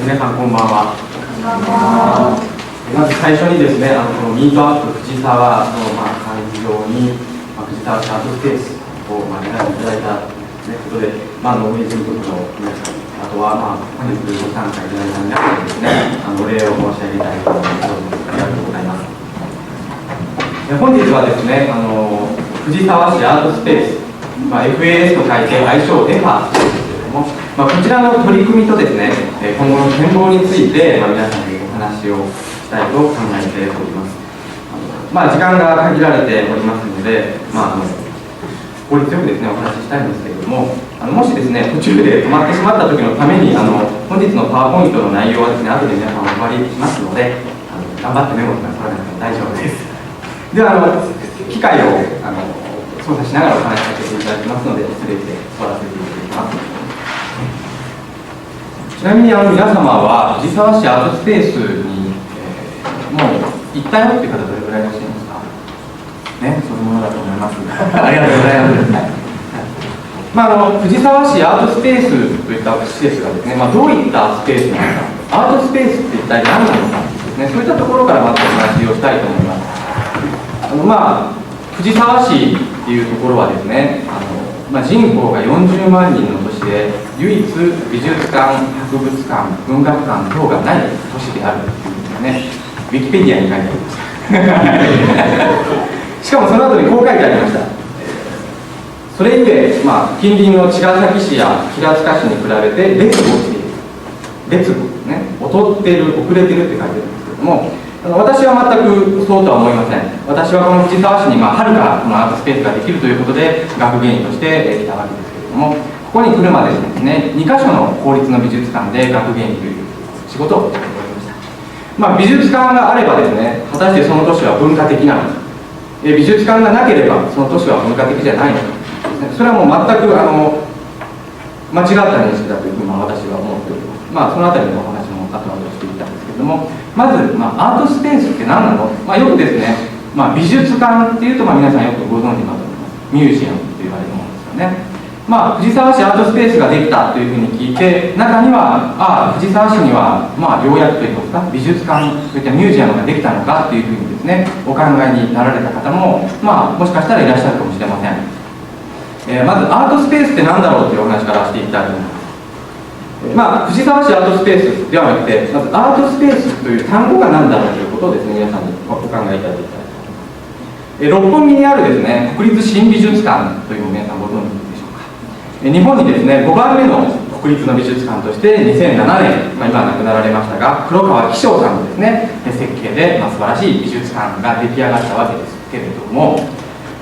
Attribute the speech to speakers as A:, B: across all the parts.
A: 皆さんこんばんは。まず最初にですね、このミートアップ藤沢の会場に、藤沢シャートスペースを選んでいただいたということで、運営事務局の皆さん、あとは本日ご参加いただいた皆さんにですね、お礼を申し上げたいと思います。ありがとうございます。本日はですね、藤沢市アートスペース、FAS と書いて愛称エファーですけれども、こちらの取り組みとですね、今後の展望について、皆さんにお話をしたいと考えております。時間が限られておりますので、効率よくですね、お話ししたいんですけれども、もしですね、途中で止まってしまった時のために、本日のパワーポイントの内容はですね、後で皆さんお配りしますので、頑張ってメモとか取らなくても大丈夫です。では、機械を操作しながらお話しさせていただきますので、失礼して終わらせていただきます。ちなみに皆様は藤沢市アートスペースに、もう行ったよっていう方どれぐらいいらっしゃいますかね、そういうものだと思います。ありがとうございます。藤沢市アートスペースといった施設がですね、どういったスペースなのか、アートスペースって一体何なのかですね、そういったところからまずお話をしたいと思います。藤沢市っていうところはですね、人口が40万人の都市で唯一美術館、博物館、文学館等がない都市であるというですね、ウィキペディアに書いてありましたしかもその後にこう書いてありました。それゆえ、近隣の茅ヶ崎市や平塚市に比べて劣後している、劣後ですね、劣っている、遅れているって書いてあるんですけれども、私は全くそうとは思いません。私はこの藤沢市にはるかこのアートスペースができるということで学芸員として来たわけですけれども、ここに来るまでですね、2カ所の公立の美術館で学芸員という仕事をしておりました。美術館があればですね、果たしてその都市は文化的なのか、美術館がなければその都市は文化的じゃないのか、それはもう全く間違った認識だというふうに私は思っております。そのあたりのお話も後々していったんですけれども、まず、アートスペースって何なの？よくですね、美術館っていうと皆さんよくご存知だと思います。ミュージアムって言われるものですよね。藤沢市アートスペースができたというふうに聞いて、中には藤沢市にはようやくといいますか、美術館といったミュージアムができたのかというふうにですね、お考えになられた方ももしかしたらいらっしゃるかもしれません。まずアートスペースって何だろうというお話からしていきたいと思います。藤沢市アートスペースではなくて、まずアートスペースという単語が何だろうということをですね、皆さんにお考えいただきたいと思います。六本木にあるですね、国立新美術館というのを皆さんご存知でしょうか。日本にですね、5番目の国立の美術館として2007年、今亡くなられましたが、黒川紀章さんのですね、設計で、素晴らしい美術館が出来上がったわけですけれども、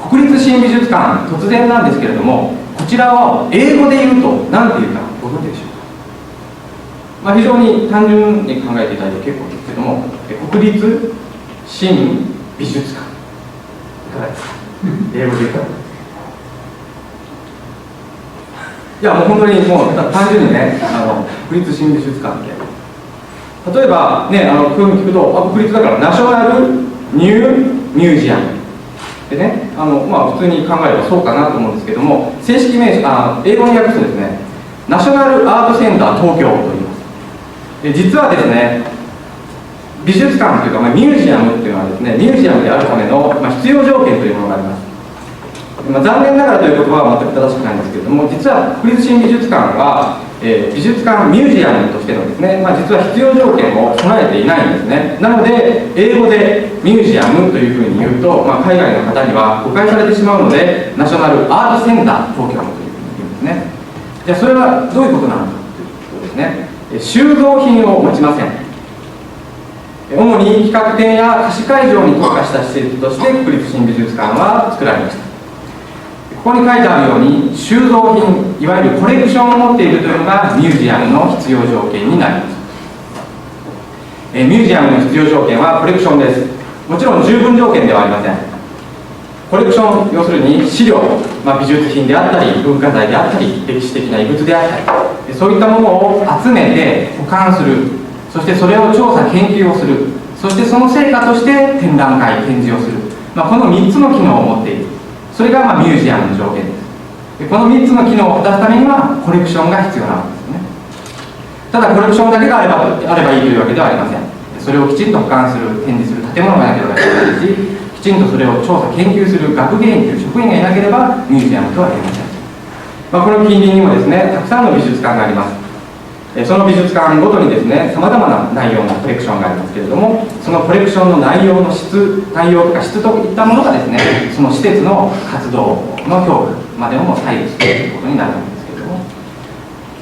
A: 国立新美術館、突然なんですけれども、こちらは英語で言うと何て言うかご存知でしょうか。非常に単純に考えていただいて結構ですけども、国立新美術館、いかがですか英語で言うと。いや、もう本当に単純にね、国立新美術館って例えばね、こういうふうに聞くと、国立だからナショナルニューミュージアムでね、普通に考えればそうかなと思うんですけども、正式名称、英語に訳すとですね、ナショナルアートセンター東京という実はですね、美術館というか、ミュージアムというのはですね、ミュージアムであるための、必要条件というものがあります。残念ながらという言葉は全く正しくないんですけれども、実は国立新美術館は、美術館ミュージアムとしてのですね、実は必要条件を備えていないんですね。なので、英語でミュージアムというふうに言うと、海外の方には誤解されてしまうので、ナショナルアートセンター東京というふうに言うんですね。じゃあ、それはどういうことなのかということですね。収蔵品を持ちません。主に企画展や貸し会場に特化した施設として国立新美術館は作られました。ここに書いてあるように、収蔵品、いわゆるコレクションを持っているというのがミュージアムの必要条件になります。ミュージアムの必要条件はコレクションです。もちろん十分条件ではありません。コレクション、要するに資料、美術品であったり、文化財であったり、歴史的な遺物であったり、そういったものを集めて保管する、そしてそれを調査研究をする、そしてその成果として展覧会展示をする、この3つの機能を持っている、それがミュージアムの条件です。この3つの機能を果たすためにはコレクションが必要なんですよね。ただコレクションだけがあればいいというわけではありません。それをきちんと保管する、展示する建物がなければいけないし、きちんとそれを調査研究する学芸員という職員がいなければミュージアムとは言えません。この近隣にもですね、たくさんの美術館があります。その美術館ごとにですね、さまざまな内容のコレクションがありますけれども、そのコレクションの内容とか質といったものがですね、その施設の活動の評価までをも左右しているということになるんですけれども、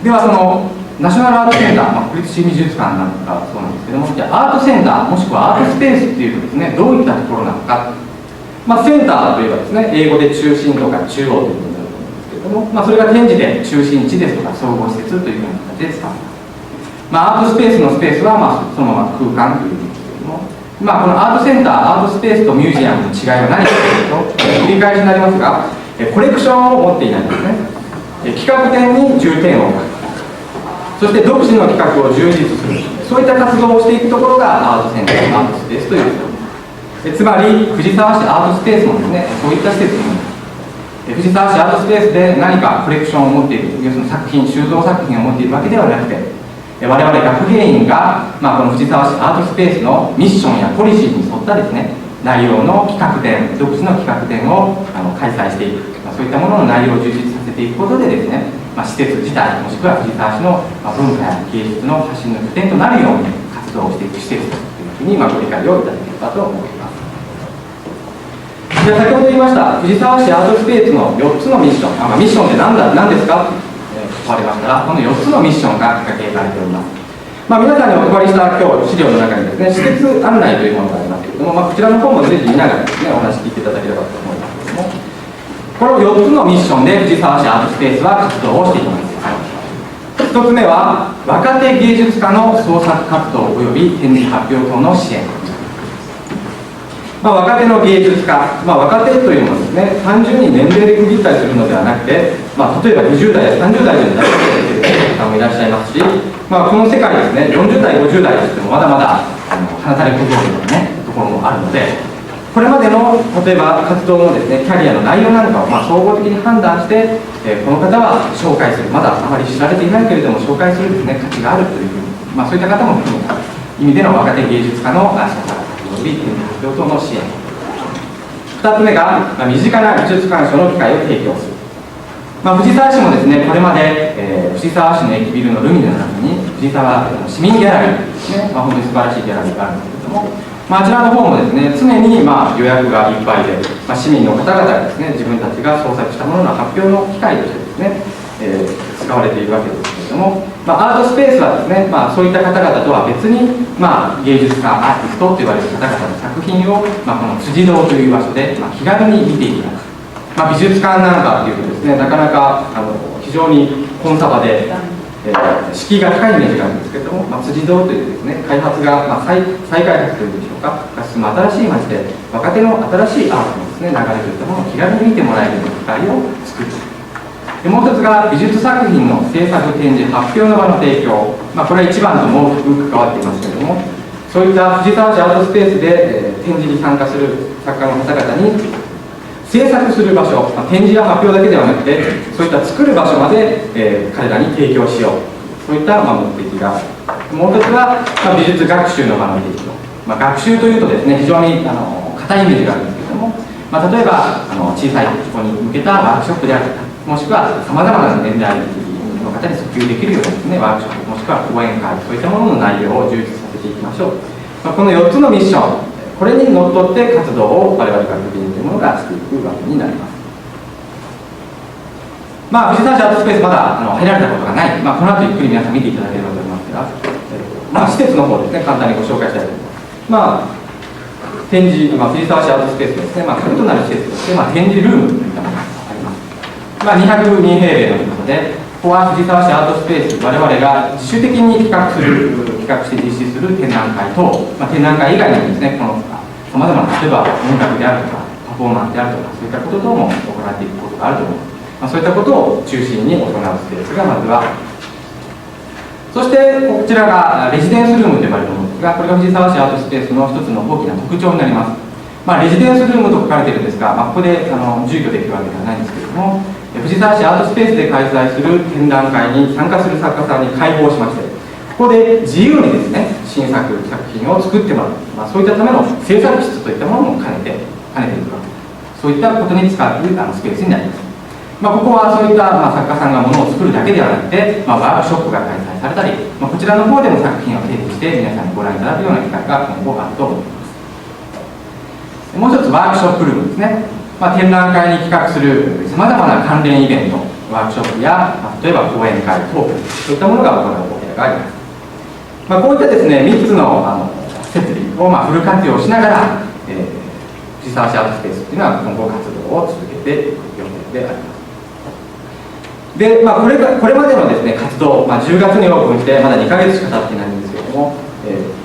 A: ではそのナショナルアートセンター、国立新美術館なんかそうなんですけども、じゃあアートセンターもしくはアートスペースっていうとですね、どういったところなのか、センターといえばですね、英語で中心とか中央ということになると思うんですけれども、それが展示で中心地ですとか総合施設というような形で使われます。アートスペースのスペースはそのまま空間という意味ですけれども、このアートセンター、アートスペースとミュージアムの違いは何かというと、繰り返しになりますが、コレクションを持っていないんですね。企画展に重点を置く、そして独自の企画を充実する、そういった活動をしていくところがアートセンター、アートスペースということです。つまり藤沢市アートスペースもですね、そういった施設になります。藤沢市アートスペースで何かコレクションを持っている、要するに収蔵作品を持っているわけではなくて、我々学芸員が、この藤沢市アートスペースのミッションやポリシーに沿ったですね、内容の企画展、独自の企画展を開催していく、そういったものの内容を充実させていくことでですね、施設自体もしくは藤沢市の文化や芸術の発信の拠点となるように活動をしていく施設というふうにご理解をいただければと思います。じゃあ先ほど言いました藤沢市アートスペースの4つのミッション、ミッションって何ですかと問われましたら、この4つのミッションが掲げられております。皆さんにお配りした今日資料の中にですね、施設案内というものがありますけれども、こちらの方もぜひ見ながらですね、お話聞いていただければと思いますけれども、この4つのミッションで藤沢市アートスペースは活動をしています。1つ目は若手芸術家の創作活動及び展示発表等の支援。若手の芸術家、若手というのはですね、単純に年齢で区切ったりするのではなくて、例えば20代や30代で大学生という方もいらっしゃいますし、この世界ですね、40代、50代としてもまだまだ話され小僧のね、ところもあるので、これまでの例えば活動のですね、キャリアの内容なんかを総合的に判断して、この方は紹介する、まだあまり知られていないけれども紹介するですね、価値があるというふうに、そういった方も含めた意味での若手芸術家の創作活動及び展示発表等の支援。2つ目が、身近な美術鑑賞の機会を提供する。藤沢市もですね、これまで、藤沢市の駅ビルのルミネの中に藤沢市民ギャラリーですね、本当に素晴らしいギャラリーがあるんですけれども、あちらの方もですね、常に予約がいっぱいで、市民の方々がですね、自分たちが創作したものの発表の機会としてですね、使われているわけですけれども、アートスペースはですね、そういった方々とは別に、芸術家、アーティストと言われる方々の作品を、この辻堂という場所で、気軽に見ていただく。美術館なんかというとですね、なかなか非常にコンサバで、敷居が高いイメージがあるんですけれども、辻堂というですね、開発が、再開発というんでしょうか、が進む新しい街で、若手の新しいアートのですね、流れといったものを気軽に見てもらえるような機会を作る。もう一つが美術作品の制作展示発表の場の提供、これは一番とも大きく関わっていますけれども、そういった藤沢市アートスペースで、展示に参加する作家の方々に制作する場所、展示や発表だけではなくて、そういった作る場所まで、彼らに提供しよう、そういった目的がある。もう一つは、美術学習の場の提供。学習というとですね、非常に硬いイメージがあるんですけれども、例えば小さい子に向けたワークショップであるとか、もしくはさまざまな年代の方に訴求できるようなですね、ワークショップ、もしくは講演会、そういったものの内容を充実させていきましょう。この4つのミッション、これにのっとって活動を我々学芸員というものがしていくわけになります。藤沢市アートスペースまだ入られたことがない、この後ゆっくり皆さん見ていただければと思いますが、施設の方ですね、簡単にご紹介したいと思います。展示、藤沢市アートスペースですね、核となる施設として、展示ルームといったものがあります。202平米のところで、ここは藤沢市アートスペース、我々が自主的に企画して実施する展覧会と、展覧会以外にもですね、このさまざまな、例えば音楽であるとか、パフォーマンスであるとか、そういったこととも行っていくことがあると思います。そういったことを中心に行うスペースがまずは、そしてこちらがレジデンスルームと呼ばれるものですが、これが藤沢市アートスペースの一つの大きな特徴になります。レジデンスルームと書かれているんですが、ここで住居できるわけではないんですけれども、藤沢市アートスペースで開催する展覧会に参加する作家さんに開放しまして、ここで自由にですね新作品を作ってもらう、そういったための制作室といったものも兼ねていくわけです。そういったことに使うスペースになります。ここはそういった、作家さんがものを作るだけではなくて、ワークショップが開催されたり、こちらの方でも作品を提示して皆さんにご覧いただくような機会が今後あると思います。もう一つワークショップルームですね。展覧会に企画するさまざまな関連イベント、ワークショップや、例えば講演会、トーク、そういったものが行うお部屋があります。こういったですね、3つの設備をフル活用しながら、藤沢市アートスペースというのは今後活動を続けていく予定であります。で、これまでのですね、活動、10月にオープンしてまだ2ヶ月しか経っていないんですけれども、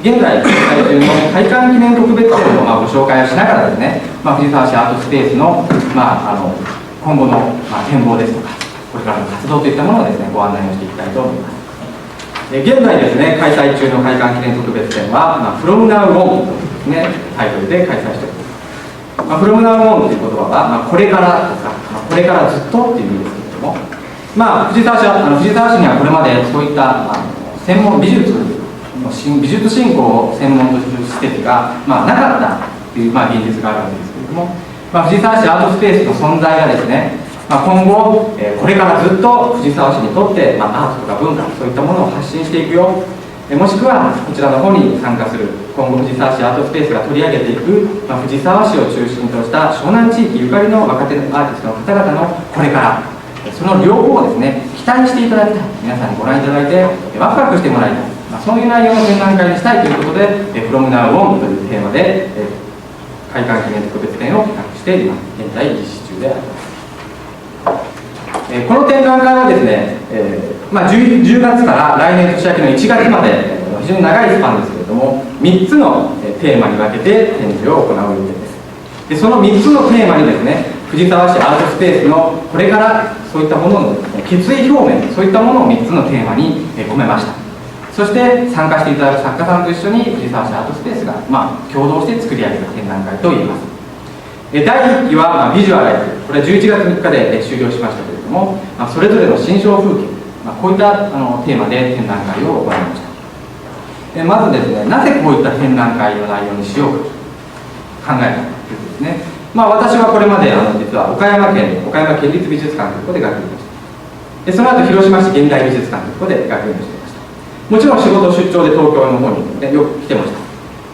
A: 現在開催中の開館記念特別展のご紹介をしながらですね、藤沢市アートスペースの、今後の展望ですとか、これからの活動といったものをですね、ご案内をしていきたいと思います。現在ですね、開催中の開館記念特別展は、From Now On というですね、タイトルで開催しております。From Now On という言葉は、これからとか、これからずっとっていう意味ですけれども、藤沢市にはこれまでそういった専門美術振興を専門とする施設が、なかったという、現実があるわけですけれども、藤沢市アートスペースの存在がですね、今後、これからずっと藤沢市にとって、アートとか文化、そういったものを発信していくよ、もしくはこちらの方に参加する、今後藤沢市アートスペースが取り上げていく、藤沢市を中心とした湘南地域ゆかりの若手アーティストの方々のこれから、その両方をですね、期待していただきたい、皆さんにご覧いただいて、ワクワクしてもらいたい、そういう内容の展覧会にしたいということで、From Now On というテーマで、開館記念特別展を企画しています。現在実施中であります。この展覧会はですね、10月から来年年明けの1月まで、非常に長いスパンですけれども、3つのテーマに分けて展示を行う予定です。で、その3つのテーマにですね、藤沢市アートスペースのこれからそういったものの決意表明、そういったものを3つのテーマに込めました。そして参加していただく作家さんと一緒に藤沢市アートスペースが、共同して作り上げた展覧会といえます。第1期は、ビジュアライズ、これは11月3日で終了しましたけれども、それぞれの心象風景、こういったテーマで展覧会を行いました。まずですね、なぜこういった展覧会の内容にしようかと考えたということですね。私はこれまで実は岡山県立美術館というところで学芸をしていました。でその後広島市現代美術館というところで学芸をしていました。もちろん仕事出張で東京の方に、よく来てました。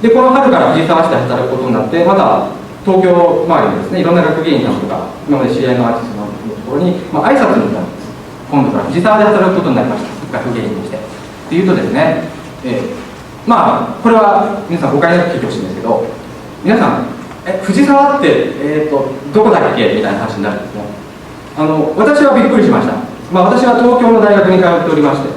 A: でこの春から藤沢市で働くことになって、また東京周りにですね、いろんな学芸員さんとか今まで知り合いのアーティストのところに、挨拶に行ったんです。今度から藤沢で働くことになりました、学芸員として。っていうとですね、これは皆さん誤解なく聞いてほしいんですけど、皆さん藤沢って、どこだっけみたいな話になるんですね。私はびっくりしました。私は東京の大学に通っておりまして、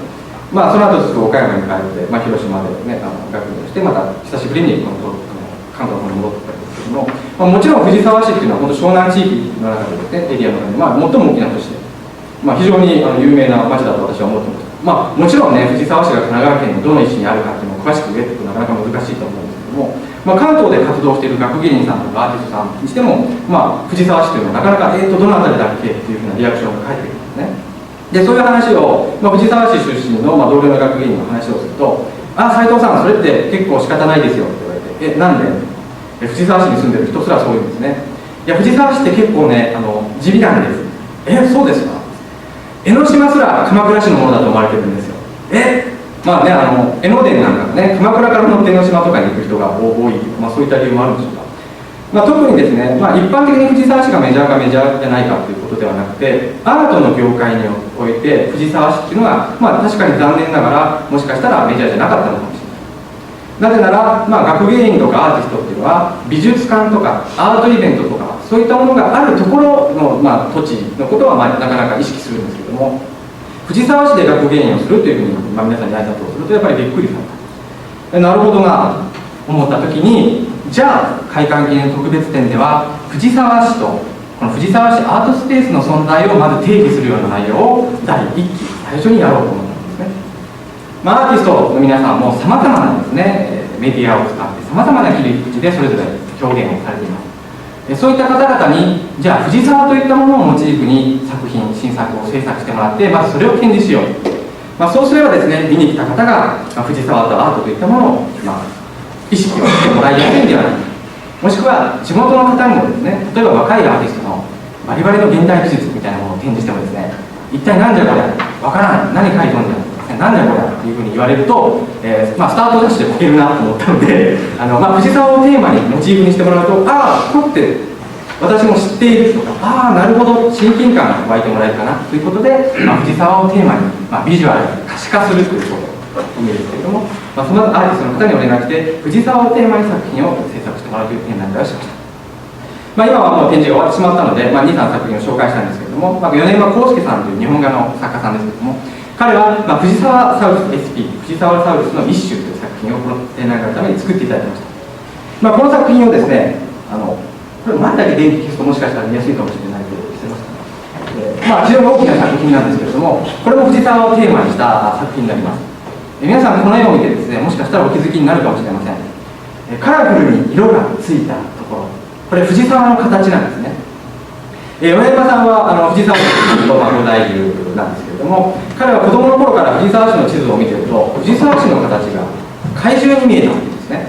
A: その後すぐ岡山に帰って、広島で、ね、学業してまた久しぶりに関東の方に戻ってきたんですけども、もちろん藤沢市っていうのは本当湘南地域の中でですね、エリアの中で、最も大きな都市で、非常に有名な町だと私は思ってました。もちろんね、藤沢市が神奈川県のどの位置にあるかっていうのを詳しく言えってなかなか難しいと思うんですけども、関東で活動している学芸員さんとかアーティストさんにしても、藤沢市というのはなかなか、どの辺りだっけっていうふうなリアクションが返ってくるんですね。で、そういう話を、藤沢市出身の、同僚の学芸員の話をすると、斉藤さん、それって結構仕方ないですよって言われて、なんで藤沢市に住んでる人すらそういうんですね。いや、藤沢市って結構ね、地味なんです。そうですか。江ノ島すら鎌倉市のものだと思われてるんですよ。江ノ電なんかね、鎌倉から乗って江ノ島とかに行く人が多い、そういった理由もあるんでしょうか。特にですね、一般的に藤沢市がメジャーかメジャーじゃないかということではなくて、アートの業界において藤沢市っていうのは、確かに残念ながらもしかしたらメジャーじゃなかったのかもしれない。なぜなら、学芸員とかアーティストっていうのは美術館とかアートイベントとかそういったものがあるところの、土地のことはなかなか意識するんですけども、藤沢市で学芸員をするというふうに、皆さんに挨拶をするとやっぱりびっくりされた。なるほどなと思った時に、じゃあ開館記念特別展では藤沢市とこの藤沢市アートスペースの存在をまず定義するような内容を第1期最初にやろうと思ったんですね。アーティストの皆さんもさまざまなですね、メディアを使ってさまざまな切り口でそれぞれ表現をされています。そういった方々に、じゃあ藤沢といったものをモチーフに新作を制作してもらって、まずそれを展示しよう。そうすればですね、見に来た方が、藤沢とアートといったものを、意識をしてもらいやすいんではないか、もしくは地元の方にもですね、例えば若いアーティストのバリバリの現代美術みたいなものを展示してもですね、一体なんじゃこれ、わからない、何書いとんじゃ、なんじゃこれっていうふうに言われると、スタートダッシュでこけるなと思ったので、藤沢をテーマにモチーフにしてもらうと、ああ、これって私も知っているとか、ああ、なるほど、親近感が湧いてもらえるかなということで、藤沢をテーマに、ビジュアル可視化するということを意味ですけれども、そのアーティストの方にお願いして、藤沢をテーマに作品を制作してもらうという展覧会をしました。今はもう展示が終わってしまったので、2、3作品を紹介したんですけれども、米山康介さんという日本画の作家さんですけれども、彼は、藤沢サウルス SP、藤沢サウルスの一種という作品をこの展覧会のために作っていただきました。この作品をですね、これ前だけ電気消すともしかしたら見やすいかもしれないけど、すみません。非常に大きな作品なんですけれども、これも藤沢をテーマにした作品になります。皆さんこの絵を見てですね、もしかしたらお気づきになるかもしれません。カラフルに色がついたところ、これ藤沢の形なんですね。米山さんは藤沢市の兄弟なんですけれども、彼は子供の頃から藤沢市の地図を見ていると、藤沢市の形が怪獣に見えたわけですね。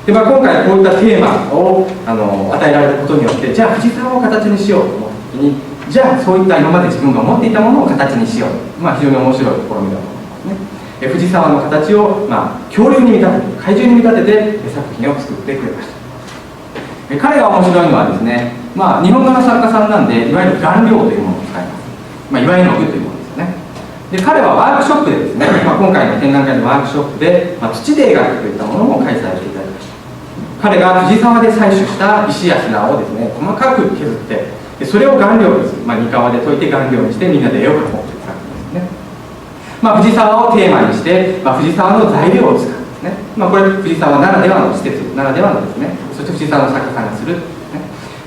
A: で、今回こういったテーマを与えられたことによって、じゃあ藤沢を形にしようと思った時に、じゃあそういった今まで自分が持っていたものを形にしよう、非常に面白い試みだと思いますね。藤沢の形を、恐竜に見立てて、怪獣に見立てて作品を作ってくれました。彼が面白いのはですね、日本画の作家さんなんで、いわゆる顔料というものを使います。いわゆるの具というものですよね。で、彼はワークショップでですね、今回の展覧会のワークショップで、土で描くといったものも開催していただきました。彼が藤沢で採取した石や砂をですね、細かく削って、でそれを顔料にする、ニカワで溶いて顔料にしてみんなで絵を描こうという作品ですね。藤沢をテーマにして、藤沢の材料を使う。これ藤沢ならではの施設ならではのですね、そして藤沢の作家さんがする、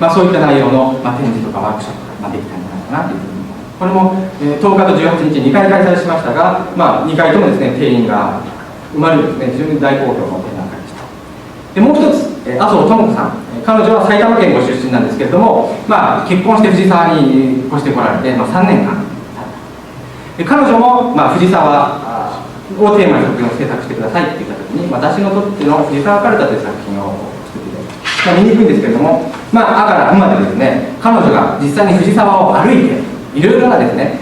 A: そういった内容の、展示とかワークショップができたんじゃないかなというふうに思います。これも、10日と18日2回開催しましたが、2回ともですね、定員が埋まるですね、非常に大好評の展覧会でした。で、もう一つ、麻生智子さん、彼女は埼玉県ご出身なんですけれども、結婚して藤沢に越してこられて、3年間で彼女も、藤沢をテーマに作品を制作してくださいって言ったときに、私のとっての藤沢カルタという作品を作っていただきました。見にくいんですけれども、あからまでですね、彼女が実際に藤沢を歩いて、いろいろなですね、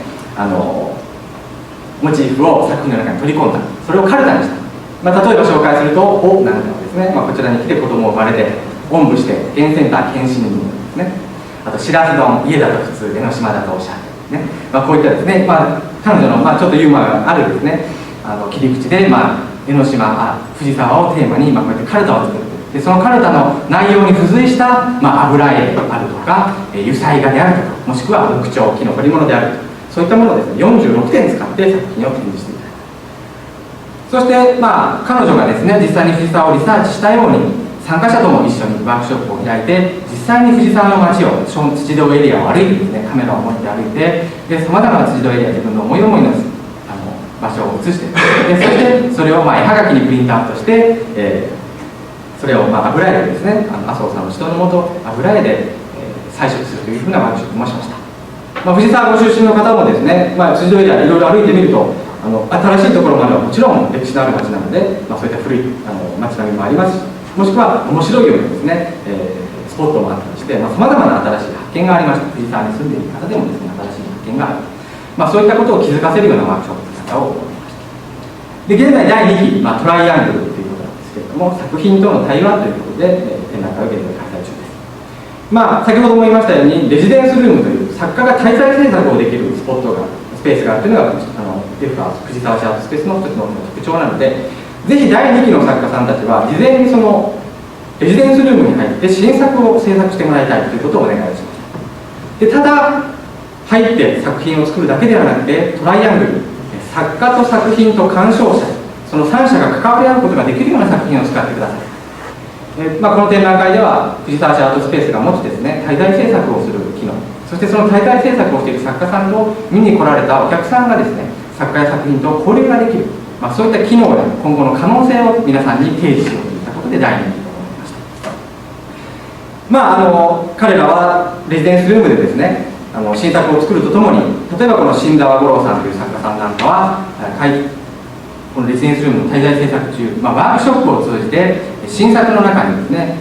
A: モチーフを作品の中に取り込んだ、それをカルタにした。例えば紹介すると、おなんかですね、こちらに来て子供を生まれて、おんぶして、ゲームセンター検診にですね、あと、しらす丼、家だと普通、江ノ島だとおしゃれ、ね、こういったですね、彼女の、ちょっとユーモアがあるですね、切り口で、江ノ島、藤沢をテーマに、こうやってカルタを作る。で、そのカルタの内容に付随した、油絵であるとか、油彩画であるとか、もしくは木彫、木の彫り物であるとか、そういったものをですね、46点使って作品を展示していただきます。そして、彼女がですね、実際に藤沢をリサーチしたように、参加者とも一緒にワークショップを開いて、実際に藤沢の街を、土戸エリアを歩いてですね、カメラを持って歩いて、さまざまな土戸エリア、自分の思い思いの場所を移して、そしてそれを絵はがきにプリントアウトして、それを油絵でですね、麻生さんの指導のもと、油絵で、採取するというふうなワークショップもしました。藤沢ご出身の方もですね、辻堂エリアいろいろ歩いてみると、新しいところまではもちろん歴史のある街なので、そういった古い街並みもありますし、もしくは面白いようなですね、スポットもあったりして、さまざまな新しい発見がありました。藤沢に住んでいる方でもですね、新しい発見がある。そういったことを気づかせるようなワークショップを行いました。で、現在第2期、トライアングルということなんですけれども、作品との対話ということで、展覧会を現在開催中です。先ほども言いましたように、レジデンスルームという作家が滞在制作をできるスポットが、スペースがあるというのが、藤沢市アートスペースの一つの特徴なので、ぜひ第2期の作家さんたちは、事前にそのレジデンスルームに入って新作を制作してもらいたいということをお願いしました。で、ただ、入って作品を作るだけではなくて、トライアングル、作家と作品と鑑賞者、その3者が関わり合うことができるような作品を使ってください。この展覧会では藤沢市アートスペースが持つですね、滞在制作をする機能、そしてその滞在制作をしている作家さんと見に来られたお客さんがですね、作家や作品と交流ができる、そういった機能や今後の可能性を皆さんに提示しようといったことで第2期と思いました。彼らはレジデンスルームでですね、新作を作るとともに、例えばこの新沢五郎さんという作家さんなんかはこのレジデンスルームの滞在制作中、ワークショップを通じて新作の中にですね、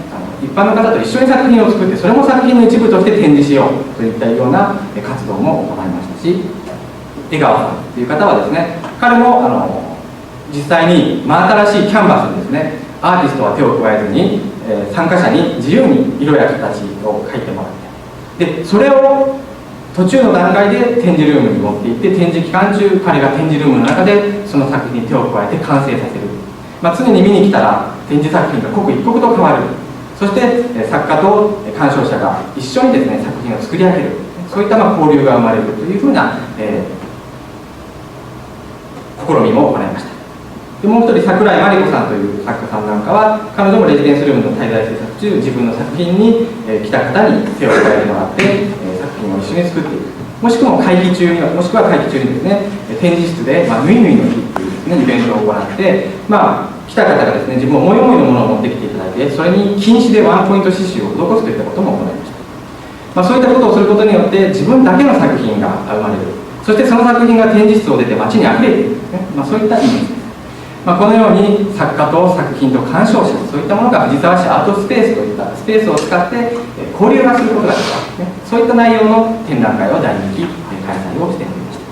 A: 一般の方と一緒に作品を作って、それも作品の一部として展示しようといったような活動も行いましたし、江川さんという方はですね、彼も実際に真新しいキャンバスにですね、アーティストは手を加えずに、参加者に自由に色や形を描いてもらって、でそれを途中の段階で展示ルームに持っていって、展示期間中彼が展示ルームの中でその作品に手を加えて完成させる、常に見に来たら展示作品が刻一刻と変わる、そして作家と鑑賞者が一緒にですね、作品を作り上げる、そういった交流が生まれるというふうな、試みも行いました。でもう一人、桜井真理子さんという作家さんなんかは、彼女もレジデンスルームの滞在制作中、自分の作品に来た方に手を加えてもらって、作品を一緒に作っていく、もしくは会期中にですね、展示室で、ぬいぬいの日というですね、イベントを行って、来た方がですね、自分思い思いのものを持ってきていただいて、それに禁止でワンポイント刺繍を施すといったことも行いました。そういったことをすることによって、自分だけの作品が生まれる、そしてその作品が展示室を出て街にあふれているんですね。そういった意味です。このように作家と作品と鑑賞者、そういったものが藤沢市アートスペースといったスペースを使って交流がすることができた、そういった内容の展覧会を第2期開催をしておりまし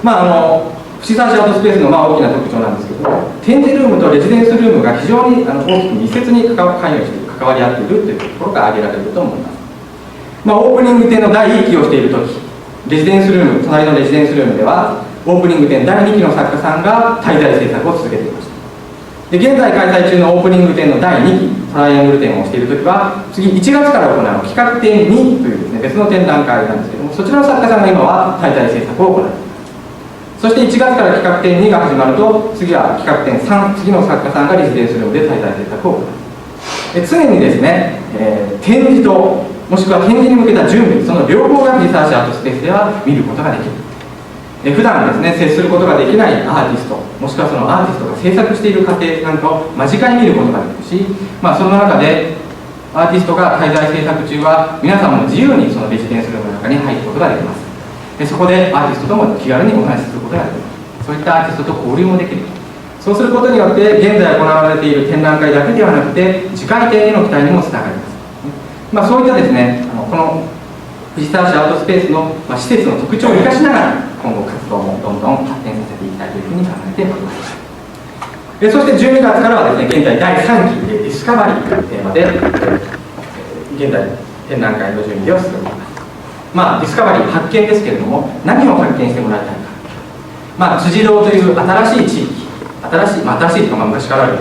A: た。藤沢市アートスペースの大きな特徴なんですけども、展示ルームとレジデンスルームが非常に大きく密接に関わり合っているというところが挙げられると思います。オープニング展の第1期をしているとき、レジデンスルーム、隣のレジデンスルームではオープニング展第2期の作家さんが滞在制作を続けていました。で現在開催中のオープニング展の第2期トライアングル展をしているときは、次1月から行う企画展2というですね、別の展覧会なんですけども、そちらの作家さんが今は滞在制作を行っています。そして1月から企画展2が始まると、次は企画展3、次の作家さんがレジデンスルームで滞在制作を行う。常にですね、展示ともしくは展示に向けた準備、その両方が藤沢市アートスペースでは見ることができる。普段ですね、接することができないアーティスト、もしくはそのアーティストが制作している過程なんかを間近に見ることができるし、その中でアーティストが滞在制作中は皆さんも自由にそのレジデンスルームの中に入ることができます。そこでアーティストとも気軽にお話しすることができます。そういったアーティストと交流もできる。そうすることによって現在行われている展覧会だけではなくて次回展への期待にもつながります。そういったですね、この藤沢市アートスペースの施設の特徴を生かしながら今後活動もどんどん発展させていきたいというふうに考えております。そして12月からはですね、現在第3期ディスカバリーというテーマで現在展覧会の準備を進めています。ディスカバリー発見ですけれども、何を発見してもらいたいか。辻堂という新しい地域、新しいというか昔からある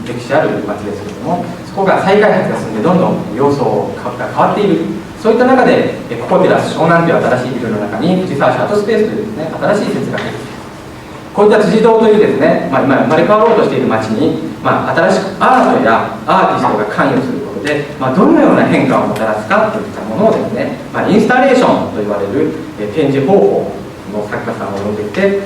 A: 歴史ある町ですけれども、そこが再開発が進んでどんどん様相が変わっている。そういった中でココテラス湘南という新しいビルの中に藤沢市アートスペースというですね、新しい施設が入っています。こういった辻堂というですね、今生まれ変わろうとしている町に、新しくアートやアーティストが関与することで、どのような変化をもたらすかといったものをですね、インスタレーションと言われる展示方法の作家さんを呼んできて、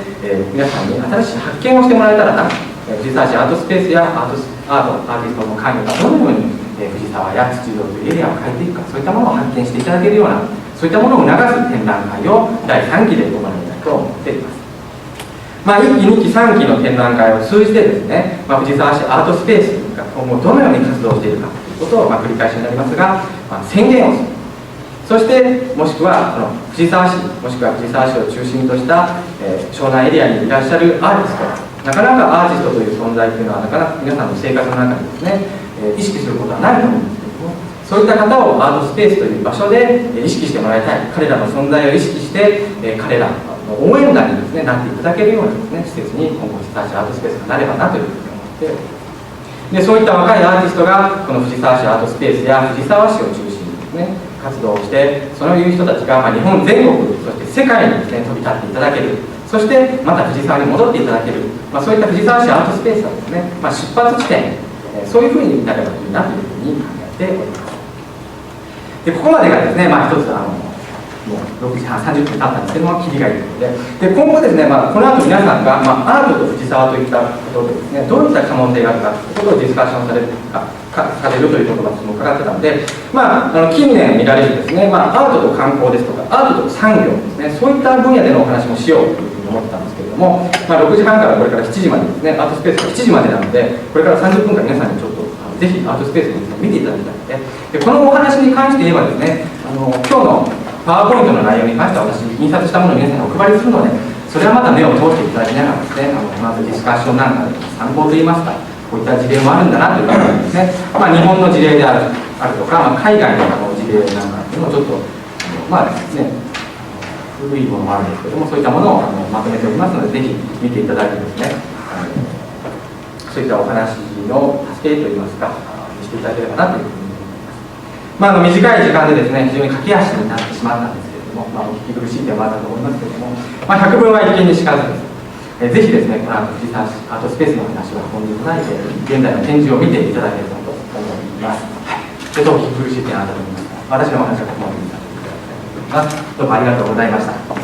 A: 皆さんに新しい発見をしてもらえたらな、藤沢市アートスペースやアーティストの関与がどのように藤沢や辻堂というエリアを変えていくか、そういったものを発見していただけるような、そういったものを促す展覧会を第3期で行いたいと思っています。1期、2期、3期の展覧会を通じてですね、藤沢市アートスペースが今後どのように活動しているかということを繰り返しになりますが、宣言をする。そしてもしくはこの藤沢市、もしくは藤沢市を中心とした湘南エリアにいらっしゃるアーティスト、なかなかアーティストという存在というのはなかなか皆さんの生活の中にですね、意識することはないと思うんですけれども、そういった方をアートスペースという場所で意識してもらいたい、彼らの存在を意識して彼らの応援団にですね、なっていただけるようなですね、施設に今後藤沢市アートスペースがなればなというふうに思っております。でそういった若いアーティストがこの藤沢市アートスペースや藤沢市を中心にですね活動をして、そういう人たちが日本全国、そして世界にですね飛び立っていただける、そしてまた藤沢に戻っていただける、そういった藤沢市アートスペースがですね、出発地点、そういうふうになればいいなというふうに考えております。でここまでがですね、一つもう6時半30分経ったんですけども、切りがいいということで、今後ですね、この後皆さんが、アートと藤沢といったことでですね、どういった可能性があるかということをディスカッションされるということが私も伺ってたので、近年見られるですね、アートと観光ですとか、アートと産業ですね、そういった分野でのお話もしようというふうに思ってたんですけれども、6時半からこれから7時までですね、アートスペースが7時までなので、これから30分間皆さんにちょっとぜひアートスペースに見ていただきたいので、このお話に関して言えばですね、今日のパワーポイントの内容に関しては私、印刷したものを皆さんにお配りするので、それはまた目を通していただきながらですね、まずディスカッションなんかで参考といいますか、こういった事例もあるんだなということですね、日本の事例であるとか、海外の事例なんかっていうのをちょっと、古いものもあるんですけども、そういったものをまとめておりますので、ぜひ見ていただいてですね、そういったお話の助けといいますか、していただければなというふうに思います。短い時間でですね、非常に駆け足になってしまったんですけれども、お聞き苦しい点もあったと思いますけれども、百聞は一見にしかずです。ぜひですね、この後、藤沢市アートスペースの話を運んでいただいて、現在の展示を見ていただければと思います。ちょっとお聞き苦しい点あったと思いますが、私のお話はここまでにさせていただきたいと思います。どうもありがとうございました。